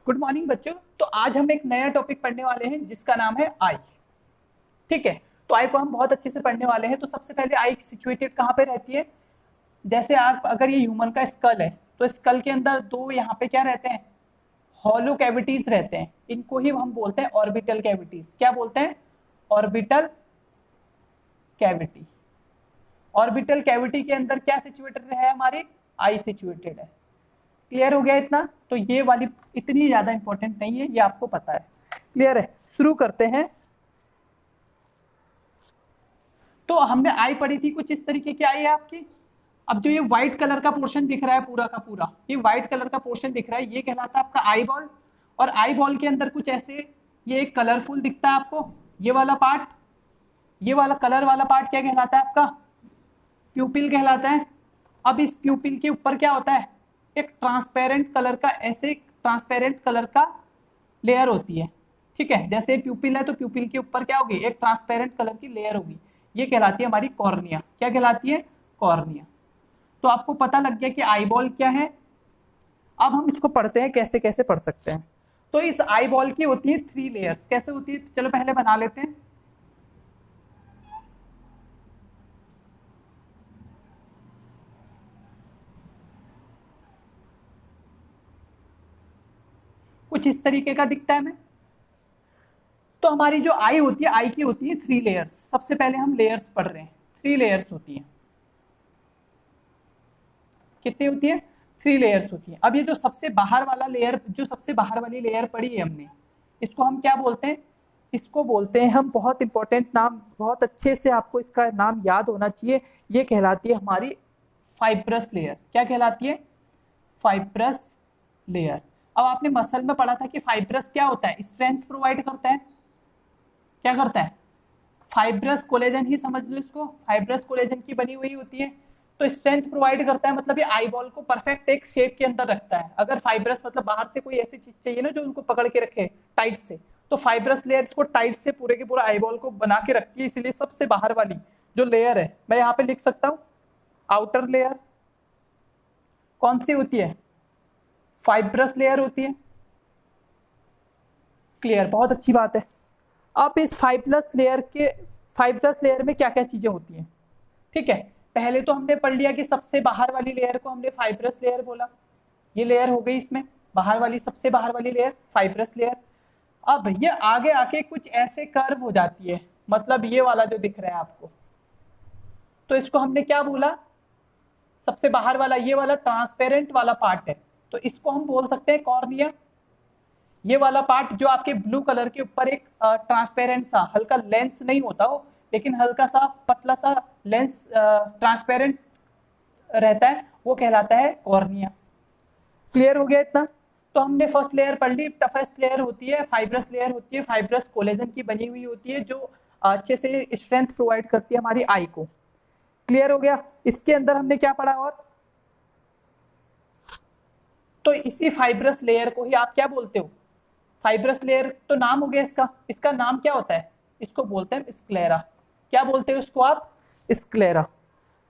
Good morning बच्चों। तो आज हम एक नया टॉपिक पढ़ने वाले हैं जिसका नाम है आई। ठीक है, तो आई को हम बहुत अच्छे से पढ़ने वाले हैं। तो सबसे पहले आई सिचुएटेड कहाँ पे रहती है? जैसे आप अगर ये ह्यूमन का स्कल है तो स्कल के अंदर दो यहाँ पे क्या रहते हैं? हॉलो कैविटीज रहते हैं। इनको ही हम बोलते हैं ऑर्बिटल कैविटीज। क्या बोलते हैं? Orbital cavity. ऑर्बिटल कैविटी के अंदर क्या सिचुएटेड है? हमारी आई सिचुएटेड है। क्लियर हो गया इतना? तो ये वाली इतनी ज्यादा इंपॉर्टेंट नहीं है, ये आपको पता है। क्लियर है? शुरू करते हैं। तो हमने आई पढ़ी थी, कुछ इस तरीके की आई है आपकी। अब जो ये व्हाइट कलर का पोर्शन दिख रहा है पूरा का पूरा, ये व्हाइट कलर का पोर्शन दिख रहा है, ये कहलाता है आपका आई बॉल। और आई बॉल के अंदर कुछ ऐसे ये एक कलरफुल दिखता है आपको, ये वाला पार्ट, ये वाला कलर वाला पार्ट क्या कहलाता है आपका? प्यूपिल कहलाता है। अब इस प्यूपिल के ऊपर क्या होता है? एक ट्रांसपेरेंट कलर का, ऐसे ट्रांसपेरेंट कलर का लेयर होती है। ठीक है, जैसे प्यूपिल है तो प्यूपिल के ऊपर क्या होगी? एक ट्रांसपेरेंट कलर की लेयर होगी। ये कहलाती है हमारी कॉर्निया। क्या कहलाती है? कॉर्निया। तो आपको पता लग गया कि आईबॉल क्या है। अब हम इसको पढ़ते हैं, कैसे कैसे पढ़ सकते हैं। तो इस आईबॉल की होती है 3 लेयर्स। कैसे होती है? चलो पहले बना लेते हैं। कुछ इस तरीके का दिखता है हमें। तो हमारी जो आई होती है, आई की होती है 3 लेयर्स। सबसे पहले हम लेयर्स पढ़ रहे हैं। 3 लेयर्स होती हैं। कितनी होती है? 3 लेयर्स होती है। अब ये जो सबसे बाहर वाला लेयर, जो सबसे बाहर वाली लेयर पढ़ी है हमने, इसको हम क्या बोलते हैं? इसको बोलते हैं हम, बहुत इंपॉर्टेंट नाम, बहुत अच्छे से आपको इसका नाम याद होना चाहिए। ये कहलाती है हमारी फाइब्रस लेयर। क्या कहलाती है? Fibrous layer. अब आपने मसल में पढ़ा था कि फाइब्रस क्या होता है? स्ट्रेंथ प्रोवाइड करता है। क्या करता है? फाइब्रस कोलेजन ही समझ लो इसको, फाइब्रस कोलेजन की बनी हुई होती है। तो स्ट्रेंथ प्रोवाइड करता है, मतलब ये आई बॉल को परफेक्ट एक शेप के अंदर रखता है। अगर फाइब्रस मतलब बाहर से कोई ऐसी चीज चाहिए ना जो उनको पकड़ के रखे टाइट से, तो फाइब्रस लेयर इसको टाइट से पूरे के पूरा आई बॉल को बना के रखती है। इसलिए सबसे बाहर वाली जो लेयर है, मैं यहाँ पे लिख सकता हूँ आउटर लेयर। कौन सी होती है? फाइब्रस लेयर होती है। क्लियर, बहुत अच्छी बात है। अब इस फाइब्रस लेयर में क्या क्या चीजें होती हैं? ठीक है, पहले तो हमने पढ़ लिया कि सबसे बाहर वाली लेयर को हमने फाइब्रस लेयर बोला। ये लेयर हो गई, इसमें बाहर वाली, सबसे बाहर वाली लेयर फाइब्रस लेयर। अब ये आगे आके कुछ ऐसे कर्व हो जाती है, मतलब ये वाला जो दिख रहा है आपको, तो इसको हमने क्या बोला? सबसे बाहर वाला ये वाला ट्रांसपेरेंट वाला पार्ट है, तो इसको हम बोल सकते हैं कॉर्निया। ये वाला पार्ट जो आपके ब्लू कलर के ऊपर एक ट्रांसपेरेंट सा, हल्का लेंस नहीं होता हो, लेकिन हल्का सा पतला सा लेंस ट्रांसपेरेंट रहता है, वो कहलाता है कॉर्निया। क्लियर हो गया इतना? तो हमने फर्स्ट लेयर पढ़ ली। टफेस्ट लेयर होती है फाइब्रस लेयर होती है, फाइब्रस कोलेजन की बनी हुई होती है, जो अच्छे से स्ट्रेंथ प्रोवाइड करती है हमारी आई को। क्लियर हो गया? इसके अंदर हमने क्या पढ़ा और? तो इसी फाइब्रस लेयर को ही आप क्या बोलते हो? फाइब्रस लेयर तो नाम हो गया इसका। इसका नाम क्या होता है? इसको बोलते हैं स्क्लेरा। क्या बोलते हो इसको आप? स्क्लेरा।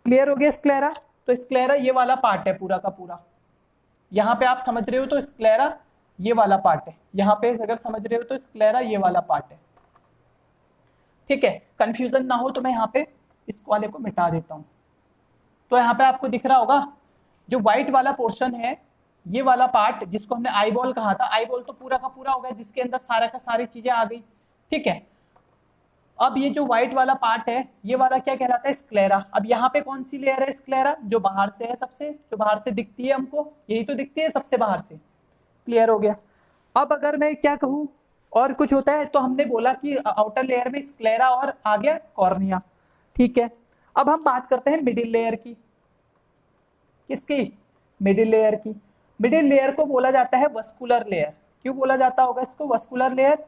क्लियर हो गया? स्क्लेरा। तो स्क्लेरा ये वाला पार्ट है पूरा का पूरा। यहाँ पे आप समझ रहे हो तो स्क्लेरा ये वाला पार्ट है। यहाँ पे अगर समझ रहे हो तो स्क्लेरा ये वाला पार्ट है। ठीक है, कंफ्यूजन ना हो तो मैं यहाँ पे इस वाले को मिटा देता हूँ। तो यहाँ पे आपको दिख रहा होगा जो व्हाइट वाला पोर्शन है, ये वाला पार्ट जिसको हमने आई बॉल कहा था, आई बॉल तो पूरा का पूरा हो गया जिसके अंदर सारा का सारी चीजें आ गई। ठीक है, अब ये जो व्हाइट वाला पार्ट है, ये वाला क्या कहलाता है? स्क्लेरा। अब यहाँ पे कौन सी लेयर है? स्क्लेरा, जो बाहर से है, सबसे जो बाहर से दिखती है हमको, यही तो दिखती है सबसे बाहर से। क्लियर हो गया? अब अगर मैं क्या कहूँ और कुछ होता है, तो हमने बोला कि आउटर लेयर में स्क्लेरा और आ गया कॉर्निया। ठीक है, अब हम बात करते हैं मिडिल लेयर की। किसकी? मिडिल लेयर की। मिडिल लेयर को बोला जाता है वस्कुलर लेयर। क्यों बोला जाता होगा इसको वस्कुलर लेयर?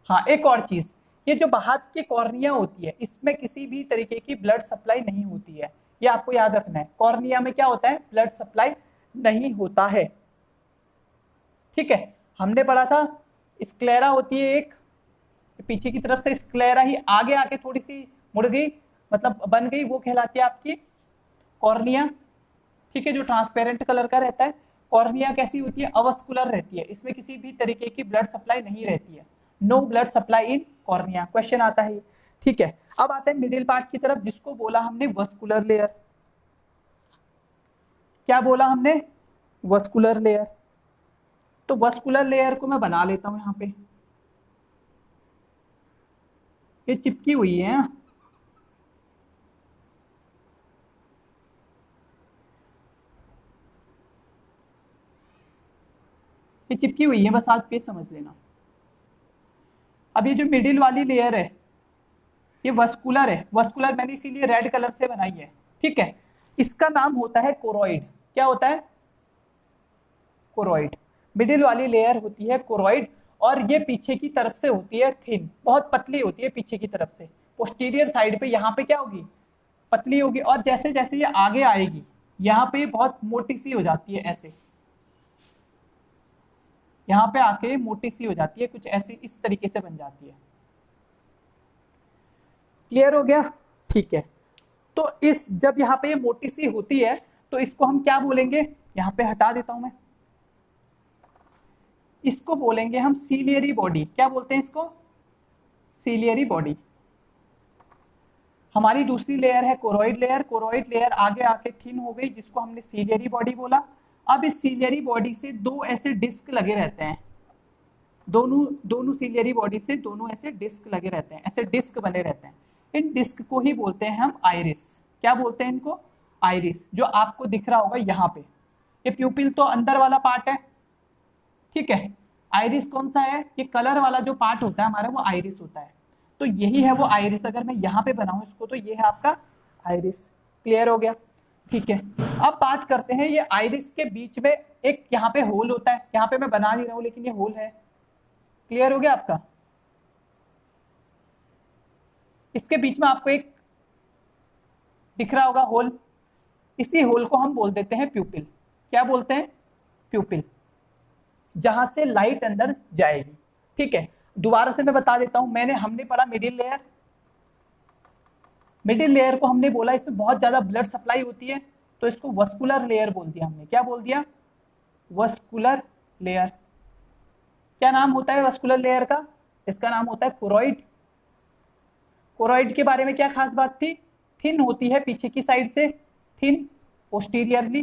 हाँ, एक और चीज, ये जो बाहर की कॉर्निया होती है, इसमें किसी भी तरीके की ब्लड सप्लाई नहीं होती है। ये आपको याद रखना है, कॉर्निया में क्या होता है? ब्लड सप्लाई नहीं होता है। ठीक है, हमने पढ़ा था स्क्लेरा होती है एक, पीछे की तरफ से स्क्लेरा ही आगे आके थोड़ी सी मुड़ गई, मतलब बन गई, वो कहलाती है आपकी कॉर्निया। ठीक है, जो ट्रांसपेरेंट कलर का रहता है। कॉर्निया कैसी होती है? अवस्कुलर रहती है, इसमें किसी भी तरीके की ब्लड सप्लाई नहीं रहती है, no blood supply in cornea. Question आता है, ठीक है। अब आते हैं मिडिल पार्ट की तरफ, जिसको बोला हमने वस्कुलर लेयर। क्या बोला हमने? Vascular layer. तो वस्कुलर लेयर को मैं बना लेता हूं यहां पे, ये चिपकी हुई है, ये चिपकी हुई है, बस आप ये समझ लेना। अब ये जो मिडिल वाली लेयर है ये वस्कुलर है, वस्कुलर मैंने इसीलिए रेड कलर से बनाई है, ठीक है। इसका नाम होता है कोरोइड। क्या होता है? कोरोइड। मिडिल वाली लेयर होती है कोरोइड, और ये पीछे की तरफ से होती है थिन, बहुत पतली होती है पीछे की तरफ से। पोस्टीरियर साइड पे यहाँ पे क्या होगी? पतली होगी, और जैसे जैसे ये आगे आएगी यहाँ पे बहुत मोटी सी हो जाती है, ऐसे यहाँ पे आके मोटी सी हो जाती है, कुछ ऐसी इस तरीके से बन जाती है। क्लियर हो गया? ठीक है। तो इस जब यहाँ पे ये मोटी सी होती है तो इसको हम क्या बोलेंगे? यहाँ पे हटा देता हूं मैं, इसको बोलेंगे हम सीलियरी बॉडी। क्या बोलते हैं इसको? Ciliary body. हमारी दूसरी लेयर है कोरोइड लेयर। कोरोइड लेयर आगे आके थिन हो गई, जिसको हमने सीलियरी बॉडी बोला। अब इस सीलियरी बॉडी से दो ऐसे डिस्क लगे रहते हैं, दोनों सीलियरी बॉडी से दोनों ऐसे डिस्क लगे रहते हैं, ऐसे डिस्क बने रहते हैं। इन डिस्क को ही बोलते हैं हम आइरिस। क्या बोलते हैं इनको? आइरिस। जो आपको दिख रहा होगा यहाँ पे, ये प्यूपिल तो अंदर वाला पार्ट है, ठीक है। आइरिस कौन सा है? ये कलर वाला जो पार्ट होता है हमारा, वो आइरिस होता है। तो यही है वो आइरिस। अगर मैं यहाँ पे बनाऊं इसको तो ये है आपका आइरिस। क्लियर हो गया? ठीक है। अब बात करते हैं, ये आइरिस के बीच में एक यहाँ पे होल होता है, यहाँ पे मैं बना नहीं रहा हूँ लेकिन ये होल है। क्लियर हो गया आपका? इसके बीच में आपको एक दिख रहा होगा होल, इसी होल को हम बोल देते हैं प्यूपिल। क्या बोलते हैं? प्यूपिल, जहां से लाइट अंदर जाएगी, ठीक है। दोबारा से मैं बता देता हूं, हमने पढ़ा मिडिल लेयर। मिडिल लेयर को हमने बोला इसमें बहुत ज्यादा ब्लड सप्लाई होती है, तो इसको वस्कुलर लेयर बोल दिया हमने। क्या बोल दिया? Vascular layer. क्या नाम होता है वस्कुलर लेयर का? इसका नाम होता है कोरोइड। कोरोइड के बारे में क्या खास बात थी? थिन होती है पीछे की साइड से, थिन पोस्टीरियरली,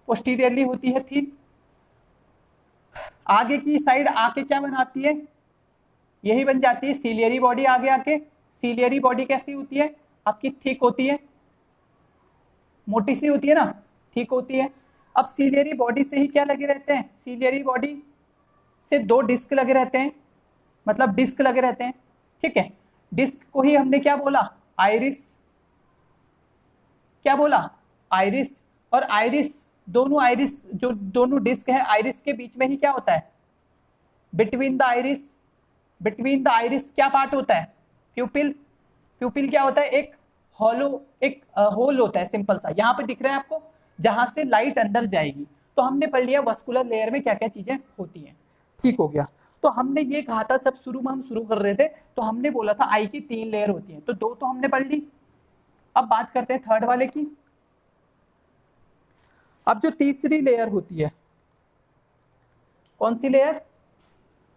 पोस्टीरियरली होती है थिन। आगे की साइड आके क्या बनाती है? यही बन जाती है सीलियरी बॉडी। आगे आके सीलियरी बॉडी कैसी होती है? आपकी थिक होती है, मोटी सी होती है ना, थिक होती है। अब सीलियरी बॉडी से ही क्या लगे रहते हैं? सीलियरी बॉडी से दो डिस्क लगे रहते हैं, मतलब डिस्क लगे रहते हैं, ठीक है। डिस्क को ही हमने क्या बोला? आइरिस। क्या बोला? आइरिस। और आइरिस, दोनों आइरिस जो दोनों डिस्क है, आइरिस के बीच में ही क्या होता है? Between the iris, between the iris क्या पार्ट होता है? प्यूपिल। प्यूपिल क्या होता है? एक हॉलो, एक होल होता है सिंपल सा, यहाँ पे दिख रहा है आपको, जहां से लाइट अंदर जाएगी। तो हमने पढ़ लिया वस्कुलर लेयर में क्या क्या चीजें होती हैं, ठीक हो गया। तो हमने ये कहा था, सब शुरू में हम शुरू कर रहे थे तो हमने बोला था आई की 3 लेयर होती है, तो 2 तो हमने पढ़ ली। अब बात करते हैं थर्ड वाले की। अब जो तीसरी लेयर होती है, कौन सी लेयर?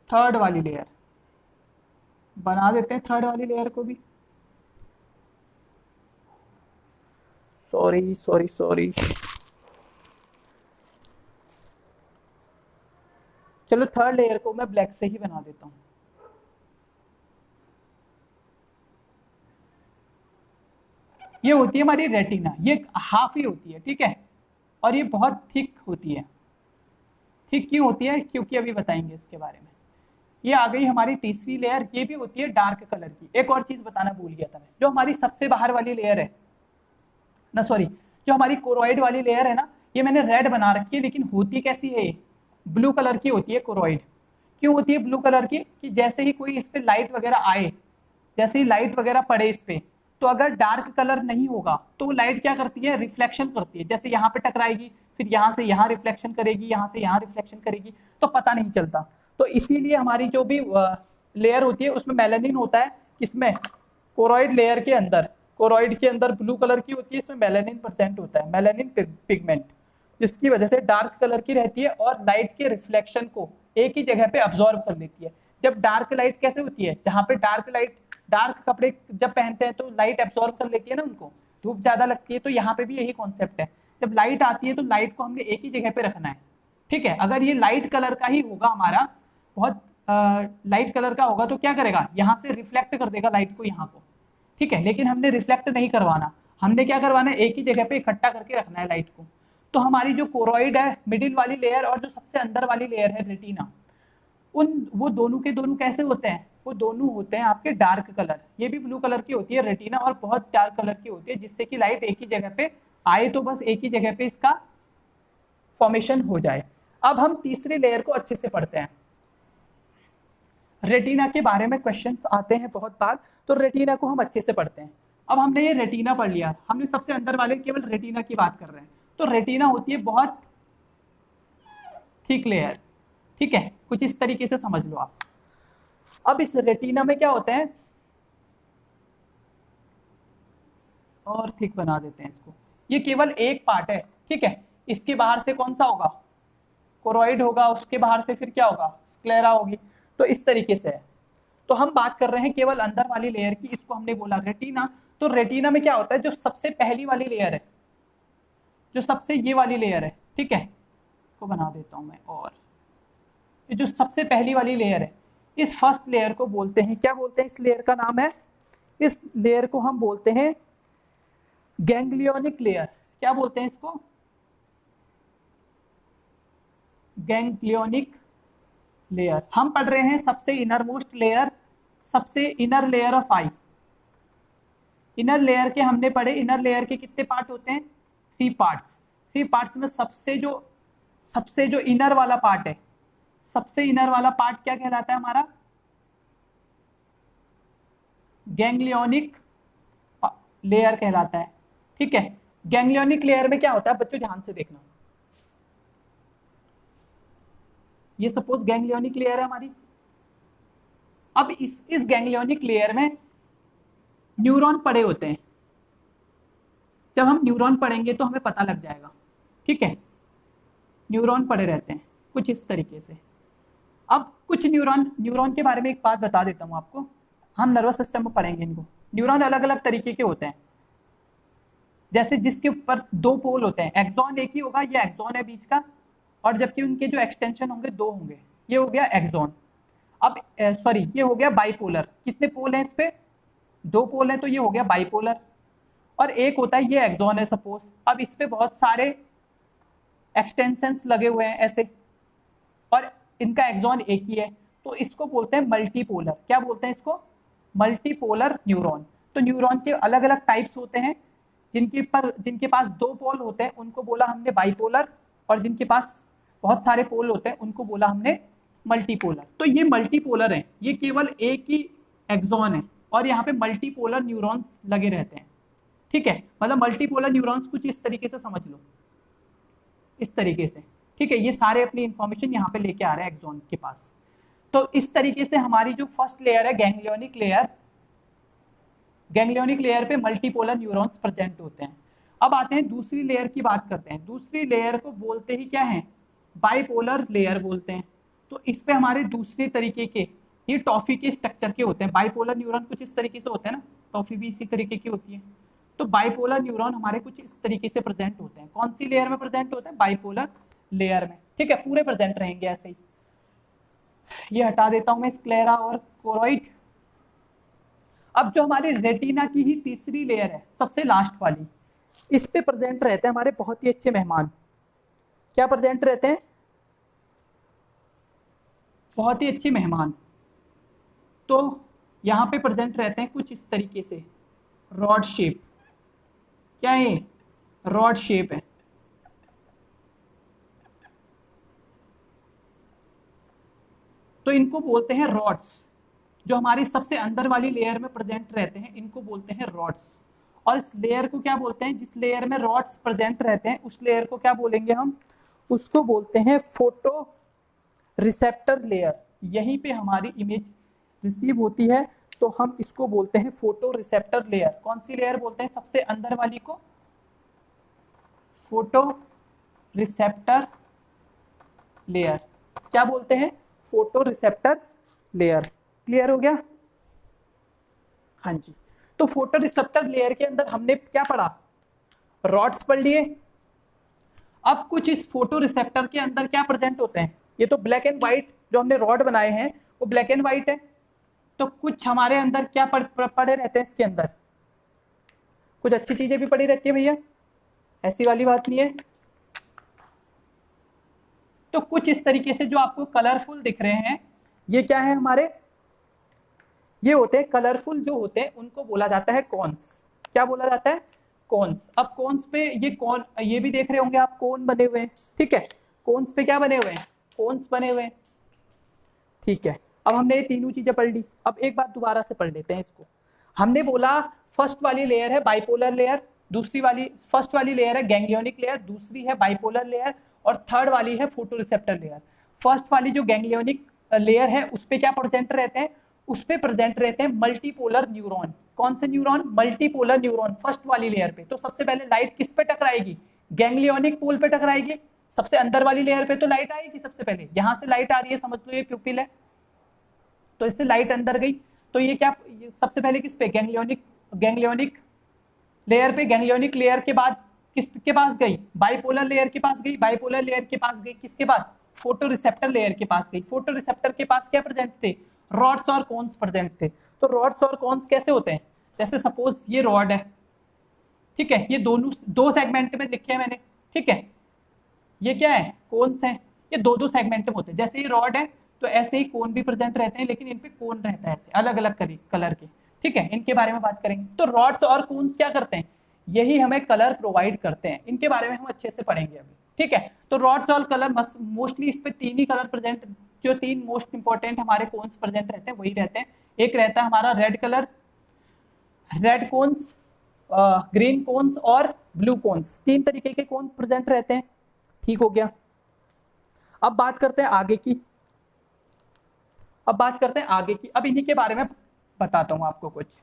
थर्ड वाली लेयर। बना देते हैं थर्ड वाली लेयर को भी। सॉरी सॉरी सॉरी, चलो थर्ड लेयर को मैं ब्लैक से ही बना देता हूं। ये होती है हमारी रेटिना, ये हाफ ही होती है, ठीक है। और ये बहुत थिक होती है। थिक क्यों होती है? क्योंकि अभी बताएंगे इसके बारे में। ये आ गई हमारी तीसरी लेयर, ये भी होती है डार्क कलर की। एक और चीज बताना भूल गया था मैं, जो हमारी सबसे बाहर वाली लेयर है ना, सॉरी, जो हमारी कोरोइड वाली लेयर है ना, ये मैंने रेड बना रखी है, लेकिन होती कैसी है? ब्लू कलर की होती है कोरोइड। क्यों होती है ब्लू कलर की? कि जैसे ही कोई इस पे लाइट वगैरह आए, जैसे ही लाइट वगैरह पड़े इस पे, तो अगर डार्क कलर नहीं होगा तो वो लाइट क्या करती है? रिफ्लेक्शन करती है। जैसे यहाँ पे टकराएगी, फिर यहाँ से यहाँ रिफ्लेक्शन करेगी, यहाँ से यहाँ रिफ्लेक्शन करेगी, तो पता नहीं चलता। तो इसीलिए हमारी जो भी लेयर होती है उसमें मेलानिन होता है। किसमें? कोरोइड लेयर के अंदर। कोरॉइड के अंदर ब्लू कलर की होती है, इसमें मेलानिन प्रेजेंट होता है, मेलानिन पिगमेंट, जिसकी वजह से डार्क कलर की रहती है और लाइट के रिफ्लेक्शन को एक ही जगह पे अब्सॉर्ब कर लेती है। जब डार्क लाइट कैसे होती है, जहां पे डार्क कपड़े जब पहनते हैं तो लाइट एब्सॉर्ब कर लेती है ना उनको, धूप ज्यादा लगती है, तो यहाँ पे भी यही कॉन्सेप्ट है। जब लाइट आती है तो लाइट को हमने एक ही जगह पे रखना है, ठीक है। अगर ये लाइट कलर का ही होगा हमारा, बहुत लाइट कलर का होगा, तो क्या करेगा, यहाँ से रिफ्लेक्ट कर देगा लाइट को यहाँ को, ठीक है। लेकिन हमने रिफ्लेक्ट नहीं करवाना, हमने क्या करवाना है, एक ही जगह पे इकट्ठा करके रखना है लाइट को। तो हमारी जो कोरॉइड है, मिडिल वाली लेयर और जो सबसे अंदर वाली लेयर है रेटिना, वो दोनों के दोनों कैसे होते हैं, वो दोनों होते हैं आपके डार्क कलर। ये भी ब्लू कलर की होती है रेटिना और बहुत डार्क कलर की होती है, जिससे कि लाइट एक ही जगह पे आए तो बस एक ही जगह पे इसका फॉर्मेशन हो जाए। अब हम तीसरी लेयर को अच्छे से पढ़ते हैं। रेटिना के बारे में क्वेश्चंस आते हैं बहुत बार, तो रेटिना को हम अच्छे से पढ़ते हैं। अब हमने ये रेटिना पढ़ लिया, हमने सबसे अंदर वाले केवल रेटिना की बात कर रहे हैं। तो रेटिना होती है बहुत थिक लेयर, ठीक है, कुछ इस तरीके से समझ लो आप। अब इस रेटिना में क्या होते हैं, और थिक बना देते हैं इसको, ये केवल एक पार्ट है, ठीक है। इसके बाहर से कौन सा होगा, कोरॉइड होगा, उसके बाहर से फिर क्या होगा, स्क्लेरा होगी। तो इस तरीके से है। तो हम बात कर रहे हैं केवल अंदर वाली लेयर की, इसको हमने बोला रेटिना। तो रेटिना में क्या होता है, जो सबसे पहली वाली लेयर है, जो सबसे ये वाली लेयर है, ठीक है, को बना देता हूं मैं, और ये जो सबसे पहली वाली लेयर है, इस फर्स्ट लेयर को बोलते हैं, क्या बोलते हैं, इस लेयर का नाम है, इस लेयर को हम बोलते हैं गैंग्लियोनिक लेयर। क्या बोलते हैं इसको, गैंग्लियोनिक लेयर। हम पढ़ रहे हैं सबसे इनर मोस्ट लेयर, सबसे inner layer of I. Inner layer के हमने पढ़े, इनर लेयर के कितने पार्ट होते हैं, 3 पार्ट्स। 3 पार्ट्स में सबसे जो इनर वाला पार्ट है, सबसे इनर वाला पार्ट क्या कहलाता है हमारा, गैंग्लियोनिक लेयर कहलाता है, ठीक है। गैंग्लियोनिक लेयर में क्या होता है बच्चों, ध्यान से देखना, ये सपोज गैंग्लियोनिक लेयर है हमारी। अब इस गैंग्लियोनिक लेयर में न्यूरॉन पड़े होते हैं। जब हम न्यूरॉन पढ़ेंगे तो हमें पता लग जाएगा, ठीक है। न्यूरॉन पड़े रहते हैं कुछ इस तरीके से। अब कुछ न्यूरॉन के बारे में एक बात बता देता हूं आपको, हम नर्वस सिस्टम में पढ़ेंगे इनको। न्यूरॉन अलग अलग तरीके के होते हैं, जैसे जिसके ऊपर 2 पोल होते हैं, एक्सॉन एक ही होगा, ये एक्सॉन है बीच का, और जबकि उनके जो एक्सटेंशन होंगे 2 होंगे, ये हो गया एक्सॉन। अब सॉरी, ये हो गया बाइपोलर। कितने पोल हैं इस पे, 2 पोल हैं, तो ये हो गया बाइपोलर। और एक होता है, ये एक्सॉन है सपोज, अब इस पे बहुत सारे एक्सटेंशंस लगे हुए हैं ऐसे, और इनका एक्सॉन एक ही है, तो इसको बोलते हैं मल्टीपोलर। क्या बोलते हैं इसको, मल्टीपोलर न्यूरॉन। तो न्यूरॉन के अलग अलग टाइप्स होते हैं, जिनके पास 2 पोल होते हैं उनको बोला हमने बाइपोलर, और जिनके पास बहुत सारे पोल होते हैं उनको बोला हमने मल्टीपोलर। तो ये मल्टीपोलर है, ये केवल एक ही एक्सॉन है और यहाँ पे मल्टीपोलर न्यूरॉन्स लगे रहते हैं, ठीक है। मतलब मल्टीपोलर न्यूरॉन्स कुछ इस तरीके से समझ लो, इस तरीके से, ठीक है। ये सारे अपनी इंफॉर्मेशन यहाँ पे लेके आ रहे हैं एक्सॉन के पास। तो इस तरीके से हमारी जो फर्स्ट लेयर है गैंग्लियोनिक लेयर, गैंग्लियोनिक लेयर पे मल्टीपोलर न्यूरॉन्स प्रेजेंट होते हैं। अब आते हैं दूसरी लेयर की बात करते हैं। दूसरी लेयर को बोलते ही क्या है, बाइपोलर लेयर बोलते हैं। तो इस पे हमारे दूसरे तरीके के, ये टॉफी के स्ट्रक्चर के होते हैं। बाइपोलर न्यूरॉन कुछ इस तरीके से होते हैं ना, टॉफी भी इसी तरीके की होती है। तो बाइपोलर न्यूरॉन हमारे कुछ इस तरीके से प्रेजेंट होते हैं। कौन सी लेयर में प्रेजेंट होते हैं, बाइपोलर लेयर में, ठीक है। पूरे प्रेजेंट रहेंगे ऐसे ही। ये हटा देता हूं मैं स्क्लेरा और कोरॉइड। अब जो हमारी रेटिना की ही तीसरी लेयर है, सबसे लास्ट वाली, इस पे प्रेजेंट रहते हैं हमारे बहुत ही अच्छे मेहमान। क्या प्रेजेंट रहते हैं, बहुत ही अच्छे मेहमान। तो यहाँ पे प्रेजेंट रहते हैं कुछ इस तरीके से, रॉड शेप। क्या है, रॉड शेप है। तो इनको बोलते हैं रॉड्स। जो हमारी सबसे अंदर वाली लेयर में प्रेजेंट रहते हैं इनको बोलते हैं रॉड्स। और इस लेयर को क्या बोलते हैं, जिस लेयर में रॉड्स प्रेजेंट रहते हैं उस लेयर को क्या बोलेंगे हम, उसको बोलते हैं फोटो रिसेप्टर लेयर। यहीं पे हमारी इमेज रिसीव होती है तो हम इसको बोलते हैं फोटो रिसेप्टर लेयर। कौन सी लेयर बोलते हैं? सबसे अंदर वाली को फोटो रिसेप्टर लेयर। क्या बोलते हैं? Photo receptor layer. क्लियर हो गया? हाँ जी। तो फोटो रिसेप्टर लेयर के अंदर हमने क्या पढ़ा? रॉड्स पढ़ लिए। अब कुछ इस फोटो रिसेप्टर के अंदर क्या प्रेजेंट होते हैं? ये तो ब्लैक एंड व्हाइट जो हमने रॉड बनाए हैं वो ब्लैक एंड व्हाइट है। तो कुछ हमारे अंदर क्या पड़े रहते हैं इसके अंदर? कुछ अच्छी चीजें भी पड़ी रहती है भैया, ऐसी वाली बात नहीं है। तो कुछ इस तरीके से जो आपको कलरफुल दिख रहे हैं, ये क्या है हमारे? ये होते हैं कलरफुल जो होते हैं, उनको बोला जाता है कॉन्स। क्या बोला जाता है? कॉन्स। अब कॉन्स पे ये कौन, ये भी देख रहे होंगे आप, कौन बने हुए हैं, ठीक है। कॉन्स पे क्या बने हुए हैं? कॉन्स बने हुए हैं, ठीक है। अब हमने ये तीनों चीजें पढ़ ली। अब एक बार दोबारा से पढ़ लेते हैं इसको। हमने बोला फर्स्ट वाली लेयर है बाइपोलर लेयर, दूसरी वाली फर्स्ट वाली लेयर है गैंग्लियोनिक लेयर, दूसरी है बाइपोलर लेयर, और थर्ड वाली है फोटोरिसेप्टर लेयर। फर्स्ट वाली जो गैंग्लियोनिक लेयर है उस पे क्या प्रेजेंट रहते हैं? उस पे प्रेजेंट रहते हैं मल्टीपोलर न्यूरॉन। कौन से न्यूरॉन? मल्टीपोलर न्यूरॉन फर्स्ट वाली लेयर पे। तो सबसे पहले लाइट किस पे टकराएगी? गैंग्लियोनिक पोल पे टकराएगी। सबसे अंदर वाली लेयर पे तो लाइट आएगी सबसे पहले, यहां से लाइट आ रही है, समझ लो ये प्यूपिल है, तो इससे लाइट अंदर गई। तो ये क्या, ये सबसे पहले किस पे? गैंग्लियोनिक लेयर पे। गैंग्लियोनिक लेयर के बाद किसके पास गई? बाइपोलर लेयर के पास गई। बाइपोलर लेयर के पास गई किसके बाद? फोटो रिसेप्टर लेयर के पास गई। फोटो रिसेप्टर के पास क्या प्रेजेंट थे? रॉड्स और कोन्स प्रेजेंट थे। तो रॉड्स और कोन्स कैसे होते हैं? जैसे सपोज ये रॉड है, ठीक है, ये दोनों दो सेगमेंट में लिखे हैं मैंने, ठीक है। ये क्या है? कोन्स हैं। ये दो दो सेगमेंट में होते हैं। जैसे ये रॉड है तो ऐसे ही कोन भी प्रेजेंट रहते हैं, लेकिन इन पे कोन रहता है ऐसे अलग अलग कलर के, ठीक है। इनके बारे में बात करेंगे। तो रॉड्स और कोन्स क्या करते हैं? यही हमें कलर प्रोवाइड करते हैं। इनके बारे में हम अच्छे से पढ़ेंगे अभी, ठीक है। तो रॉड्स और कलर मोस्टली इस पे तीन ही कलर प्रेजेंट, जो तीन मोस्ट इंपॉर्टेंट हमारे कोन्स प्रेजेंट रहते हैं वही रहते हैं। एक रहता है हमारा red colour, red cones, green cones और ब्लू कोन्स। तीन तरीके के कोन प्रेजेंट रहते हैं, ठीक हो गया। अब बात करते हैं आगे की। अब इन्हीं के बारे में बताता हूं आपको कुछ।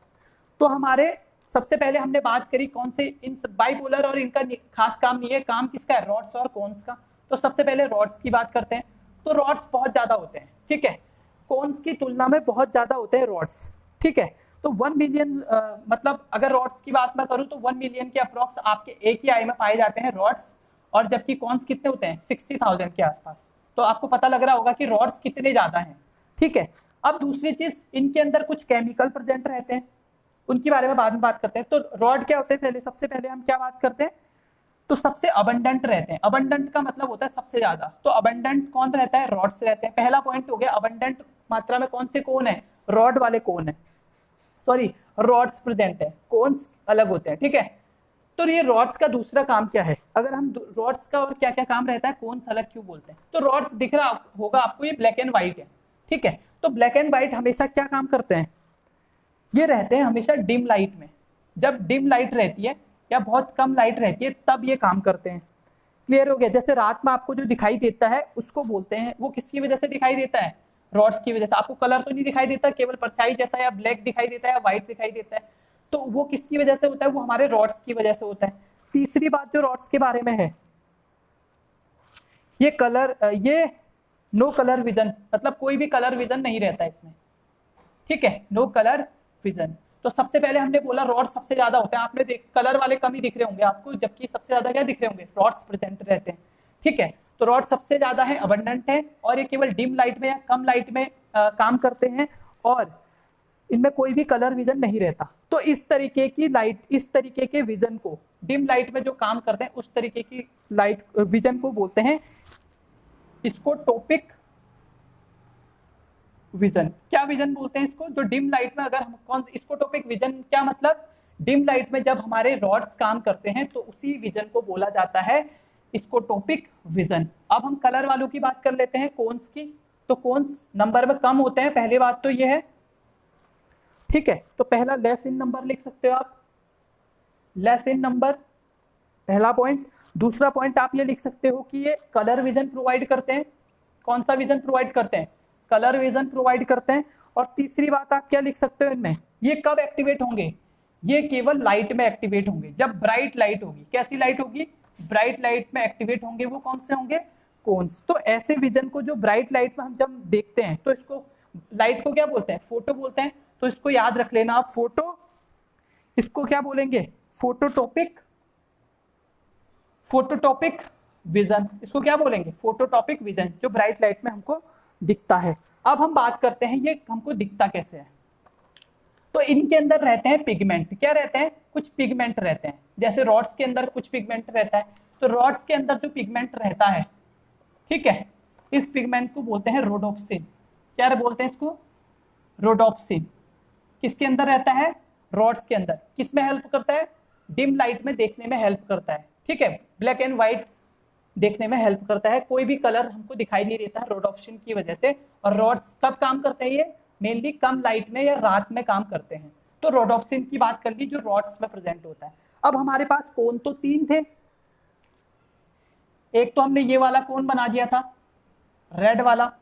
तो हमारे सबसे पहले हमने बात करी कौन से, इन बाइपोलर और इनका खास काम नहीं है, काम किसका है? रॉड्स और कोन्स का। तो सबसे पहले रॉड्स की बात करते हैं। तो रॉड्स बहुत ज्यादा होते हैं, ठीक है, कोन्स की तुलना में बहुत ज्यादा होते हैं रॉड्स, ठीक है। तो 1 मिलियन, मतलब अगर रॉड्स की बात मैं करूं तो 1 मिलियन के अप्रॉक्स आपके एक ही आई में पाए जाते हैं रॉड्स, और जबकि कॉन्स कितने होते हैं? 60,000 के आसपास। तो आपको पता लग रहा होगा कि रॉड्स कितने ज्यादा हैं, ठीक है। अब दूसरी चीज, इनके अंदर कुछ केमिकल प्रेजेंट रहते हैं, उनके बारे में बाद में बात करते हैं। तो रॉड क्या होते हैं? पहले सबसे पहले हम क्या बात करते हैं? तो सबसे अबंडेंट रहते हैं। अबंडेंट का मतलब होता है सबसे ज्यादा। तो अबंडेंट कौन रहता है? रॉड्स रहते हैं। पहला पॉइंट हो गया, अबंडेंट मात्रा में कौन से कोन है? रॉड वाले कोन है, सॉरी रॉड्स प्रेजेंट है, कोन्स अलग होते हैं, ठीक है। तो ये रॉड्स का दूसरा काम क्या है? अगर हम रॉड्स का और क्या क्या काम रहता है, कोन्स अलग क्यों बोलते हैं? तो रॉड्स दिख रहा होगा आपको, ये ब्लैक एंड व्हाइट है, ठीक है। तो ब्लैक एंड व्हाइट हमेशा क्या काम करते हैं? ये रहते हैं हमेशा डिम लाइट में। जब डिम लाइट रहती है या बहुत कम लाइट रहती है तब ये काम करते हैं। क्लियर हो गया? जैसे रात में आपको जो दिखाई देता है उसको बोलते हैं, वो किसकी वजह से दिखाई देता है? रॉड्स की वजह से। आपको कलर तो नहीं दिखाई देता, केवल परछाई जैसा, या ब्लैक दिखाई देता है या व्हाइट दिखाई देता है, तो वो किसकी वजह से होता है? वो हमारे रॉड्स की वजह से होता है। तीसरी बात जो रॉड्स के बारे में है, ये कलर, ये नो कलर विजन, मतलब कोई भी कलर विजन नहीं रहता इसमें, ठीक है, नो कलर विजन। तो सबसे पहले हमने बोला रॉड सबसे ज्यादा होते हैं। आपने कलर वाले कम ही दिख रहे होंगे आपको, जबकि सबसे ज्यादा क्या दिख रहे होंगे? रॉड्स प्रेजेंट रहते हैं, ठीक है। तो रॉड सबसे ज्यादा है, अबंडेंट है, और ये केवल डिम लाइट में या कम लाइट में काम करते हैं, और इनमें कोई भी कलर विजन नहीं रहता। तो इस तरीके की लाइट, इस तरीके के विजन को, डिम लाइट में जो काम करते हैं उस तरीके की लाइट विजन को बोलते हैं स्कोटोपिक विजन। क्या विजन बोलते हैं इसको? जो डिम लाइट में, अगर हम कौन, स्कोटोपिक विजन क्या मतलब? डिम लाइट में जब हमारे रॉड्स काम करते हैं तो उसी विजन को बोला जाता है स्कोटोपिक विजन। अब हम कलर वालों की बात कर लेते हैं, कोन्स की। तो कोन्स नंबर में कम होते हैं, पहली बात तो ये है, ठीक है। तो पहला लेस इन नंबर लिख सकते हो आप, लेस इन नंबर, पहला पॉइंट। दूसरा पॉइंट आप ये लिख सकते हो कि ये कलर विजन प्रोवाइड करते हैं। कौन सा विजन प्रोवाइड करते हैं? कलर विजन प्रोवाइड करते हैं। और तीसरी बात आप क्या लिख सकते हो इनमें, ये कब एक्टिवेट होंगे, ये केवल लाइट में एक्टिवेट होंगे, जब ब्राइट लाइट होगी। कैसी लाइट होगी, ब्राइट लाइट में एक्टिवेट होंगे। वो कौन से होंगे, कोन्स। तो ऐसे विजन को जो ब्राइट लाइट में हम जब देखते हैं तो इसको लाइट को क्या बोलते हैं, फोटो बोलते हैं। तो इसको याद रख लेना आप, फोटो, इसको क्या बोलेंगे, फोटोटॉपिक, फोटोटॉपिक विजन, इसको क्या बोलेंगे, फोटोटॉपिक विजन, जो ब्राइट लाइट में हमको दिखता है। अब हम बात करते हैं ये हमको दिखता कैसे है। तो इनके अंदर रहते हैं पिगमेंट। क्या रहते हैं, कुछ पिगमेंट रहते हैं। जैसे रॉड्स के अंदर कुछ पिगमेंट रहता है, तो रॉड्स के अंदर जो पिगमेंट रहता है, ठीक है, इस पिगमेंट को बोलते हैं रोडोप्सिन। क्या बोलते हैं इसको, रोडोप्सिन। किसके अंदर रहता है, रॉड्स के अंदर। किस में हेल्प करता है, डिम लाइट में देखने में हेल्प करता है, ठीक है, ब्लैक एंड व्हाइट देखने में हेल्प करता है, कोई भी कलर हमको दिखाई नहीं देता है रोडोप्सिन की वजह से। और रॉड्स कब काम करते हैं, ये मेनली कम लाइट में या रात में काम करते हैं। तो रोडोप्सिन की बात कर ली, जो रॉड्स में प्रेजेंट होता है। अब हमारे पास कोन तो 3 थे। एक तो हमने ये वाला कोन बना दिया था, रेड वाला।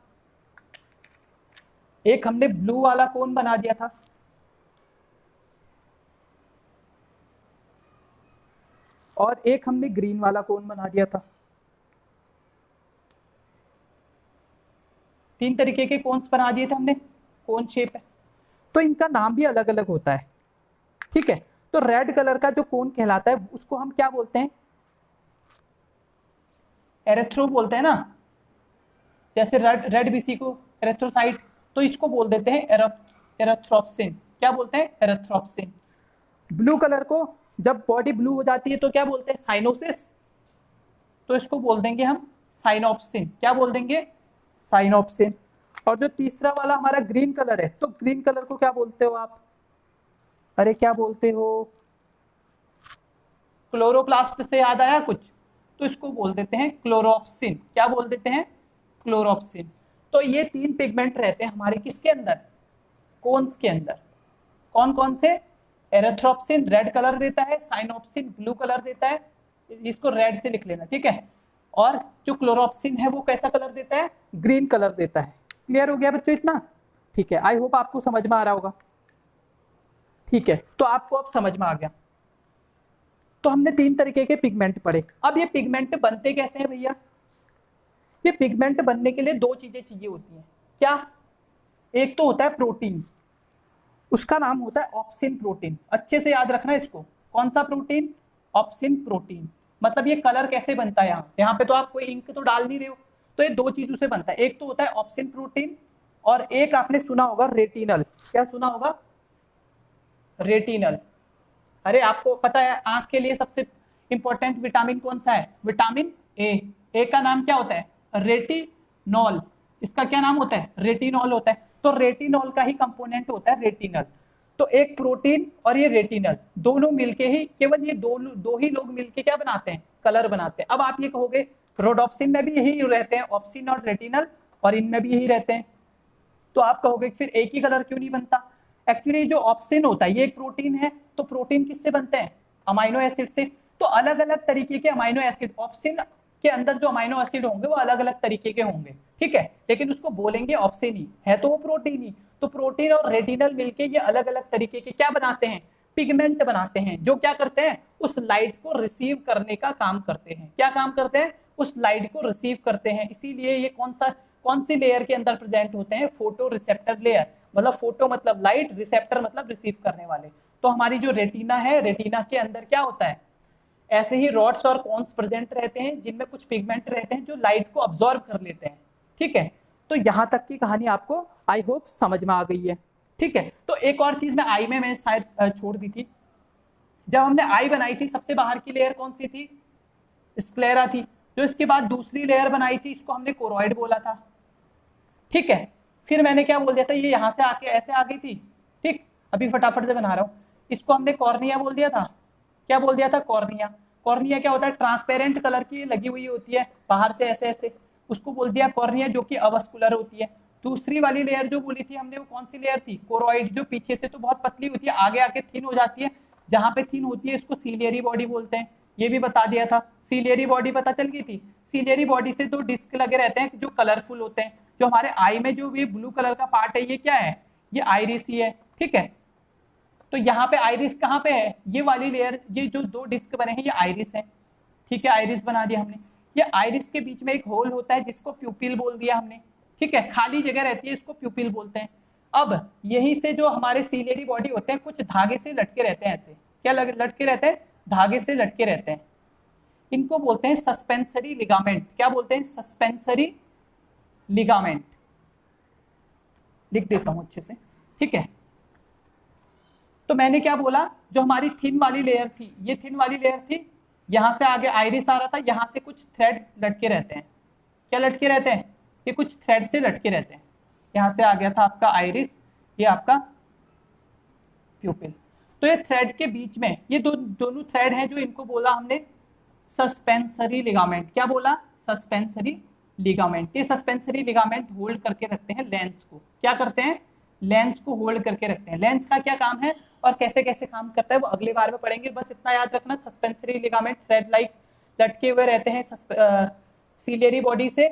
एक हमने ब्लू वाला कोन बना दिया था, और एक हमने ग्रीन वाला कोन बना दिया था। 3 तरीके के कोन्स बना दिए थे हमने, कोन शेप है। तो इनका नाम भी अलग अलग होता है, ठीक है। तो रेड कलर का जो कोन कहलाता है उसको हम क्या बोलते हैं, एरेथ्रो बोलते हैं ना। जैसे रेड बीसी को एरेथ्रोसाइट, तो इसको बोल देते हैं एरेथ्रोप्सिन। क्या बोलते हैं, एरेथ्रोप्सिन। ब्लू कलर को जब बॉडी ब्लू हो जाती है तो क्या बोलते हैं, साइनोसिस। तो इसको बोल देंगे हम साइनोप्सिन। क्या बोल देंगे, साइनोप्सिन। और जो तीसरा वाला हमारा ग्रीन कलर है, तो ग्रीन कलर को क्या बोलते हो आप, अरे क्या बोलते हो, क्लोरोप्लास्ट से याद आया कुछ, तो इसको बोल देते हैं क्लोरोप्सिन। क्या बोल देते हैं, क्लोरोप्सिन। तो ये 3 पिगमेंट रहते हैं हमारे किसके अंदर, कोन्स के अंदर। कौन कौन से, एरेथ्रोप्सिन रेड कलर देता है, साइनोप्सिन ब्लू कलर देता है, इसको रेड से लिख लेना, ठीक है। और जो क्लोरोप्सिन है वो कैसा कलर देता है, ग्रीन कलर देता है। क्लियर हो गया बच्चों इतना, ठीक है। आई होप आपको समझ में आ रहा होगा, ठीक है। तो आपको अब समझ में आ गया। तो हमने 3 तरीके के पिगमेंट पढ़े। अब ये पिगमेंट बनते कैसे हैं भैया, ये पिगमेंट बनने के लिए 2 चीजें चाहिए होती हैं। क्या, एक तो होता है प्रोटीन, उसका नाम होता है ऑप्सिन प्रोटीन। अच्छे से याद रखना इसको, कौन सा प्रोटीन, ऑप्सिन प्रोटीन। मतलब ये कलर कैसे बनता है, यहाँ पे तो आप कोई इंक तो डाल नहीं रहे हो, तो ये 2 चीजों से बनता है। एक तो होता है ऑप्सिन प्रोटीन, और एक आपने सुना होगा रेटिनल। क्या सुना होगा, रेटिनल। अरे आपको पता है आंख के लिए सबसे इंपॉर्टेंट विटामिन कौन सा है, विटामिन ए का नाम क्या होता है, रेटिनॉल। इसका क्या नाम होता है, रेटिनॉल होता है। तो रेटिनॉल का ही कंपोनेंट होता है रेटिनल। तो एक प्रोटीन और ये रेटिनल दोनों मिलके ही, केवल ये दो ही लोग मिलके क्या बनाते हैं, कलर बनाते हैं। अब आप ये कहोगे रोडोप्सिन में भी यही रहते हैं, ऑप्सिन और रेटिनल, और इनमें भी यही रहते हैं। तो आप कहोगे फिर एक ही कलर क्यों नहीं बनता। एक्चुअली जो ऑप्सिन होता है ये एक प्रोटीन है, तो प्रोटीन किससे बनते हैं, अमाइनो एसिड से। तो अलग अलग तरीके के अमाइनो एसिड, ऑप्सिन के अंदर जो अमाइनो एसिड होंगे वो अलग अलग तरीके के होंगे, ठीक है, लेकिन उसको बोलेंगे ऑप्सिन ही है, तो वो प्रोटीन ही। तो प्रोटीन और रेटिनल मिलके ये अलग अलग तरीके के क्या बनाते हैं, पिगमेंट बनाते हैं, जो क्या करते हैं, उस लाइट को रिसीव करने का काम करते हैं। क्या काम करते हैं, उस लाइट को रिसीव करते हैं। इसीलिए ये कौन सी लेयर के अंदर प्रेजेंट होते हैं, फोटो रिसेप्टर लेयर। मतलब फोटो मतलब लाइट, रिसेप्टर मतलब रिसीव करने वाले। तो हमारी जो रेटिना है, रेटिना के अंदर क्या होता है, ऐसे ही रॉड्स और कोन्स प्रेजेंट रहते हैं, जिनमें कुछ पिगमेंट रहते हैं जो लाइट को अब्सॉर्ब कर लेते हैं, ठीक है। तो यहां तक की कहानी आपको आई होप समझ में आ गई है, ठीक है। तो एक और चीज मैं आई में मैंने शायद छोड़ दी थी। जब हमने आई बनाई थी, सबसे बाहर की लेयर कौन सी थी, स्क्लेरा थी। जो इसके बाद दूसरी लेयर बनाई थी, इसको हमने कोरोइड बोला था, ठीक है। फिर मैंने क्या बोल दिया था, ये यहां से आके ऐसे आ गई थी, ठीक। अभी फटाफट से बना रहा हूं। इसको हमने कॉर्निया बोल दिया था। क्या बोल दिया था, कॉर्निया। कॉर्निया क्या होता है, ट्रांसपेरेंट कलर की लगी हुई होती है बाहर से ऐसे ऐसे, उसको बोल दिया कॉर्निया, जो कि अवस्कुलर होती है। दूसरी वाली लेयर जो बोली थी हमने, वो कौन सी लेयर थी, कोरोइड, जो पीछे से तो बहुत पतली होती है, आगे आके थिन हो जाती है। जहां पे थिन होती है इसको सीलियरी बॉडी बोलते हैं, ये भी बता दिया था। सीलियरी बॉडी पता चल गई थी। सीलियरी बॉडी से 2 डिस्क लगे रहते हैं जो कलरफुल होते हैं। जो हमारे आई में जो ये ब्लू कलर का पार्ट है, ये क्या है, ये आइरिस ही है, ठीक है। तो यहाँ पे आइरिस कहाँ पे है, ये वाली लेयर, ये जो दो डिस्क बने हैं ये आइरिस है, ठीक है, आइरिस बना दिया हमने। ये आइरिस के बीच में एक होल होता है जिसको प्यूपिल बोल दिया हमने, ठीक है, खाली जगह रहती है, इसको प्यूपिल बोलते हैं। अब यहीं से जो हमारे सीलियरी बॉडी होते हैं कुछ धागे से लटके रहते हैं, ऐसे क्या लटके रहते हैं, धागे से लटके रहते हैं, इनको बोलते हैं सस्पेंसरी लिगामेंट। क्या बोलते हैं, सस्पेंसरी लिगामेंट। लिख देता हूं अच्छे से, ठीक है। तो मैंने क्या बोला, जो हमारी थिन वाली लेयर थी, ये थिन वाली लेयर थी, यहां से आगे आइरिस आ रहा था, यहां से कुछ थ्रेड लटके रहते हैं, क्या लटके रहते हैं, ये कुछ थ्रेड से लटके रहते हैं। यहां से आ गया था आपका आइरिस, ये आपका प्यूपिल। तो ये थ्रेड के बीच में ये दोनों थ्रेड हैं जो इनको बोला हमने सस्पेंसरी लिगामेंट। क्या बोला, सस्पेंसरी लिगामेंट। ये सस्पेंसरी लिगामेंट होल्ड करके रखते हैं लेंस को, क्या करते हैं, लेंस को होल्ड करके रखते हैं। लेंस का क्या काम है और कैसे कैसे काम करता है वो अगले बार में पढ़ेंगे, बस इतना याद रखना, सस्पेंसरी लिगामेंट थ्रेड लाइक लटके हुए रहते हैं सीलियरी बॉडी से,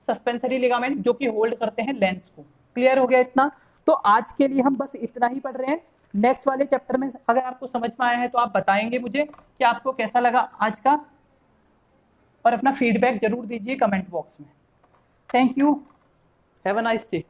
सस्पेंसरी लिगामेंट जो कि होल्ड करते हैं लेंस को। क्लियर हो गया इतना। तो आज के लिए हम बस इतना ही पढ़ रहे हैं। नेक्स्ट वाले चैप्टर में अगर आपको समझ में आया है तो आप बताएंगे मुझे कि आपको कैसा लगा आज का, और अपना फीडबैक जरूर दीजिए कमेंट बॉक्स में। Thank you, have a nice day.